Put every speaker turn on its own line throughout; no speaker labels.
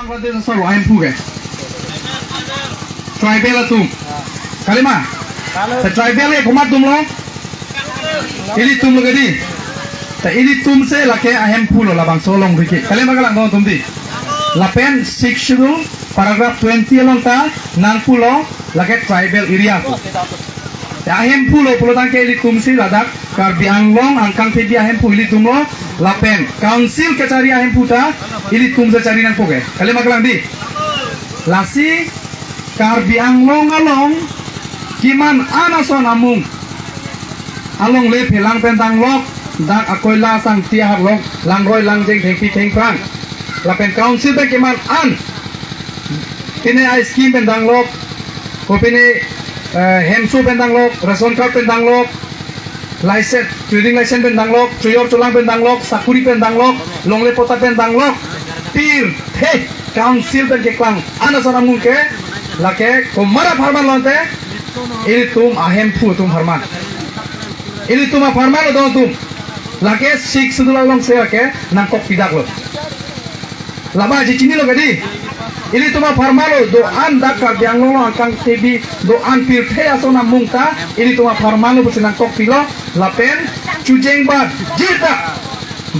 Bangladesh solo ahem puge. Tribal tum. Kalima. Tribal e kumat tum lo. Ini tum lo gadi. Ta ini tum se lake ahem pulo labang solong riki. Kalima kalang dong tum di. Lapen 6 schedule paragraph 20 long ta nang pulo lake tribal area ko. Ahem pulo tangke ini tum si ladak Karbi Anglong angkang tebi ahem pu ili tum lo lapen council ke cari ahem puta ili tum se cari nang poke. Kalima kalang di. Lasi Karbi Anglong along kiman anason amung along le pelang pentang lok dak akoi la sang tiar lok lang roi lang jeng theng pi theng prang lapen council pe kiman an ini ice cream pentang lok kopine hemsu pentang lok ration card pentang lok license trading license pentang lok cuyor culang pentang lok sakuri pentang lok longle pota pentang lok pir he council pen ke klang anason amung ke lake komara farman lonte ini tum ahem pu tum farman ini tum farman lo tum lake sik sudula long se ke nangkok pidak lo laba ji cini lo gadi ini tum farman lo do an dakar biang lo angkang tebi do an pir the asona mungta ini tum farman lo bus nangkok pilo lapen cujeng bat jita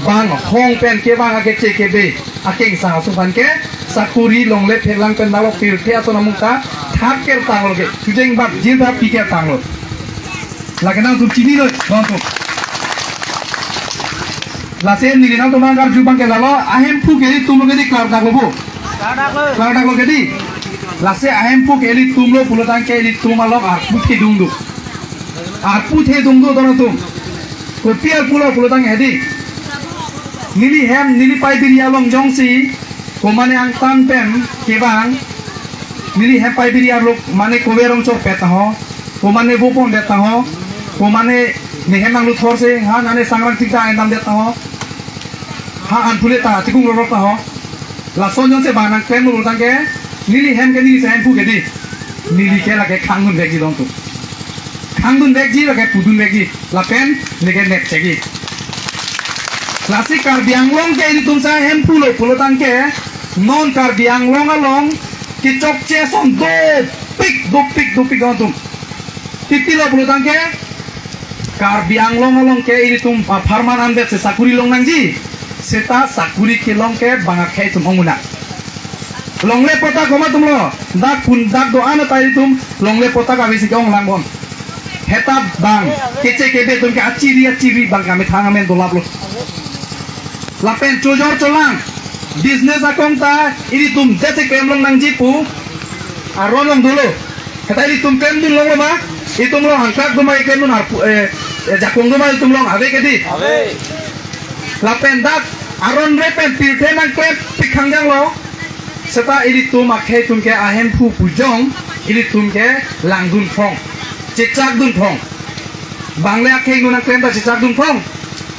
bang hong pen ke bang ake cekebe akeng sa supan ke sakuri longle pelang pen dalo pir the asona mungta Haker tanglo ke, tujeng bab jilda pikir tanglo. Lagi nang tu cini lo, nonton. Lasen ni nang tu manggar jubang ke lalo, ahem pu ke tum lo ke di klar tanglo bu. Klar tanglo ke di. Lase ahem pu ke li tum lo pulo tang ke li tum alok arput ke dungdu. Arput he dungdu dono tum. Kopiar pulo tang hedi. Nili pai diri along jongsi, komane ang tan pen kebang. Nili hepai biri arlok mane koberong chok peta ho komane bopon deta ho komane nehemang luthor se ha nane sangrang tikta endam deta ho ha anpule ta tikung rorok ta ho la sonjon se banang pen lu tang ke nili hem ke nili se hem pu ke di nili ke la ke khangun begi dong tu khangun begi la ke pudun begi la pen nege net chegi klasik kar bianglong ke ini tum sa hem pulo tang ke non kar bianglong along Kicok ceson do pik gantung. Titilo pulo tangke. Karbi anglong ke ini tum farman ambet se sakuri long nangji. Seta sakuri ke long ke bangak ke tum onguna. Longle pota koma tum lo. Dak do ana tai tum longle pota ka bisi gong langbon. Heta bang kece ke be tum ke aciri bang kami thangamen dolap lo. Lapen cojor colang. Business akong ta ini tum dese kemlong nang jipu aron dulu kata ini tum kem dun long ma itum long hangkak dumai kem dun jakong dumai itum long ave kedi ave lapen dak aron repen pilte nang klep pikhang jang lo seta ini tum akhe tum ke ahem pu pujong ini tum ke langdun phong cicak dun phong bangle akhe nang klep ta cicak dun phong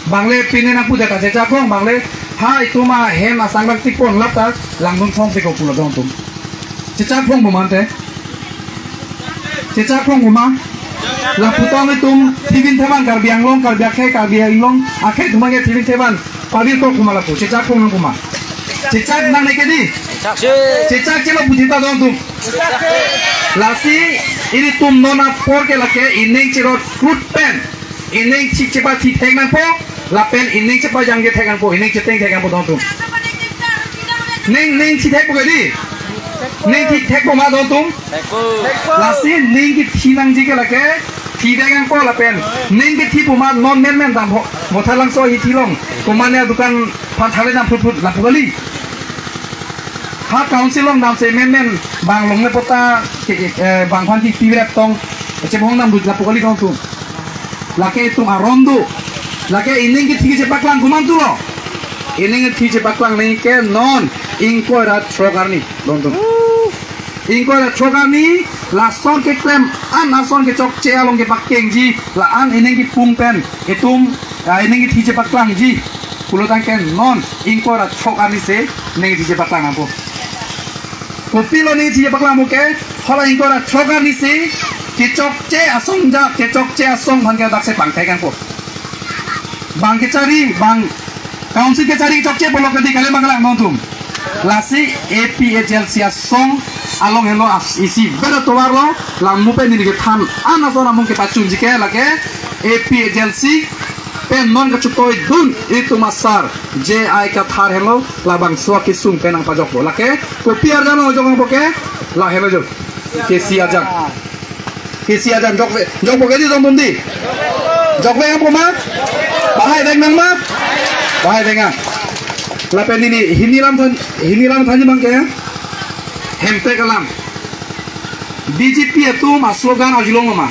bangle pine nang puja ta cicak phong bangle Hai itu mah hem asang bang tikpon lapta langdung phong tiko pulo dong tum. Cicak phong bumante. Cicak phong buma. La putong itum tibin teban karbiang long karbiang long akhe tumage tibin teban pabir ko kumala pu cicak phong nang kuma. Cicak nang nekedi. Cicak celo bujita dong tum. Lasi ini tum nona por ke lake ineng cirot fruit pen. Ineng cepa titek nang po. Lapen ining cepa jangge tekan po ining ceteng tekan po dong tum ning citek po gadi ning citek po ma dong tum lasi ning ki tinang jike lake tidekan po lapen ning ki ti po ma non men dam ho mothalang so hi tilong komane dukan panthale dam put lapu gali ha council long dam se men bang long ne pota bang phan ti tibrep tong chebong dam du lapu gali dong tum lake tum arondu Lake ini kita tinggi cepat lang kuman tu lo. Ini kita tinggi cepat lang ni ke non ingko rat trokarni lontung. Ingko rat trokarni lason ke klem an lason ke cok cea long ke pakeng ji la an ini kita pumpen itum ini kita tinggi cepat lang ji. Pulau tangken non ingko rat trokarni se ini tinggi cepat lang ampo. Kopi lo ini tinggi cepat lang muke. Kalau ingko rat trokarni se kecok cea asong ja kecok cea asong bangke dak se pangkai kan po. Bang ke cari bang council ke cari cokce bolok ke kali manggalang nontum lasi APHLC song along hello isi bedo towar lo lang mupe ni ke tham ana so namung ke pacun jike lake APHLC pen non ka chutoi dun itu masar JI ka thar hello labang so ke sung penang pajok bo lake ko piar jano jong boke la hello jo KC ajang jok boke di jong bundi jok ve apa mat bahai deng nang mat bahai denga lapen ini hiniram thanji bangke hempe kalam BJP itu slogan ajulong ma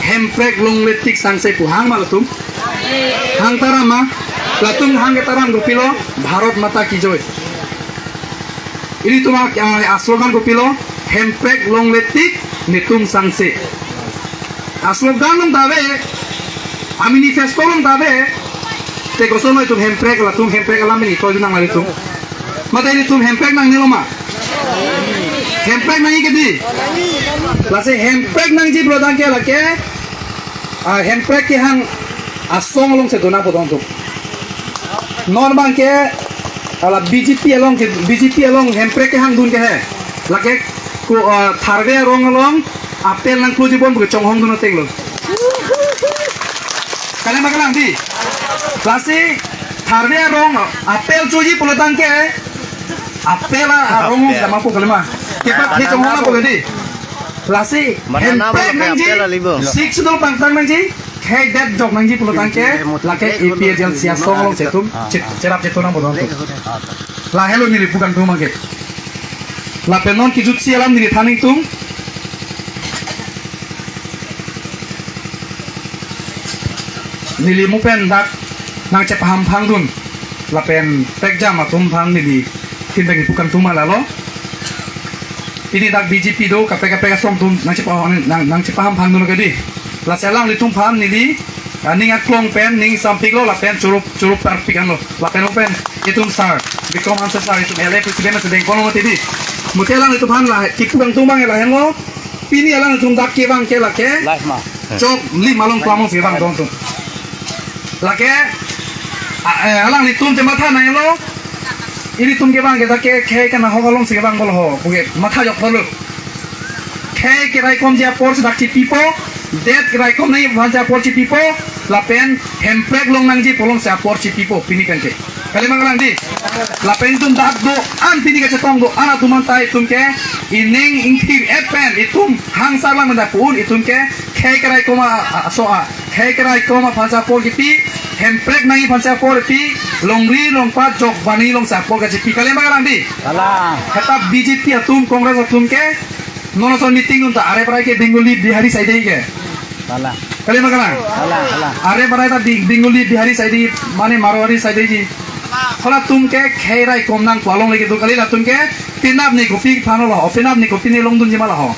hemprek long letik sangse puhang malatum hang tarama latung hang taram gopilo Bharat Mata ki joy ini tuma slogan gopilo hemprek long letik nitum sangse slogan long dawe manifesto long dawe te gosono itu hemprek latung hemprek alam ini kau junang lagi tu mata ini tum hemprek nang niloma hemprek nang ikedi lase hemprek nang ji brodang ke lake hemprek ke hang asong long se dona podong tu non bang ke ala BJP along hemprek ke hang dun ke he lake ku tharve rong along apel nang kluji bon bu chong hong dun teng lo kalian makalang di lasi tharve rong apel chuji pulotang ke apel rong sama ku kalima kepat ke chong hong ko di lasi hemprek nang ji six dol pangtang nang ji kai dat jok nang ji pulotang ke lake APHLC song long setum cerap cetona bodong tu la hello ni bukan tu mangke la penon ki jutsi alam ni thaning tum nili mupen dak nang ce paham phang dun lapen pekjam atum phang nili tin bagi bukan tuma lalo ini dak BJP do KPK som tum nang ce paham phang dun kadi la selang li tum phang nili ning aklong pen ning sampik lo lapen curup parpikan lo lapen open itum sar bikom answer sar itum ele presiden sedeng kono tidi mutelang itu phang la kipukang tumang la hen lo pini alang tum dak ke bang ke la ke cok li malong plamong se bang dong tum lake alang ni tum matha nai lo ini tum ke bang ke kana hogalong se bang bol ho buge matha jok bol ke rai kom ja por dak pipo det rai kom nai banja por pipo lapen hemprek long nangji polong se por pipo pini kan ke kali mangalang di lapen tum dak do an pini ke cetong do ana tuman tai tum ke ining ingkir epen itum hang salang manda pun itum ke rai koma soa rai koma banja por kipi hemprek nangi panca por pi longri longpa jok bani long sapor ka jipi kali mangalang di alah kata BJP atum kongres atum ke nono son meeting unta are parai ke Bengali Bihari side ke alah kali mangalang alah are parai ta Bengali Bihari side mane Marwari side ji khola tum ke khairai komnang palong legi do kali la tum ke pinap ni kopi phano lo pinap ni kopi ni longdun jima la ho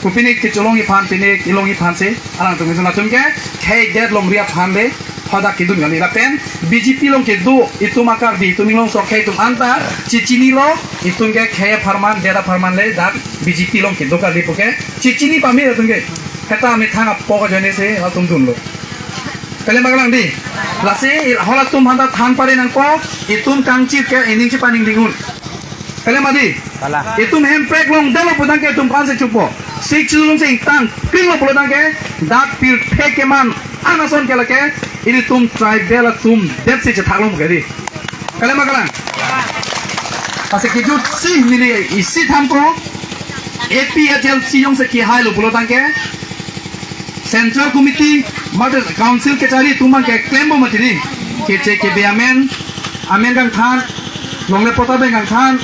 kopi ni ke cholongi phan pine ilongi phan se alang tum la tum ke khai det longria phan le hoda kidun gani la pen BJP long ke do itu makar di itu long sok khai tum anta cicini lo itu ke khai farman dera farman le dak BJP long ke do kali poke cicini pami la tum ke kata ami thanga poka jane se tum dun lo kali magalang di lasi hola tum handa than pare nang ko itum kangchi ke ining chi paning dingun kali madi itum hemprek long dalo pudang ke tum pan se chupo sik chulung se tang kring lo pudang ke dak pil pheke man anason ke lake ini tum tribal tum det se thaglom ke di kali magalang pase kijut si mili isi tham ko APHLC yong se ki hai lo pudang ke Central Committee Mother Council ke cari tumang ke klembo matiri ke beamen amen gang than longle pota be gang than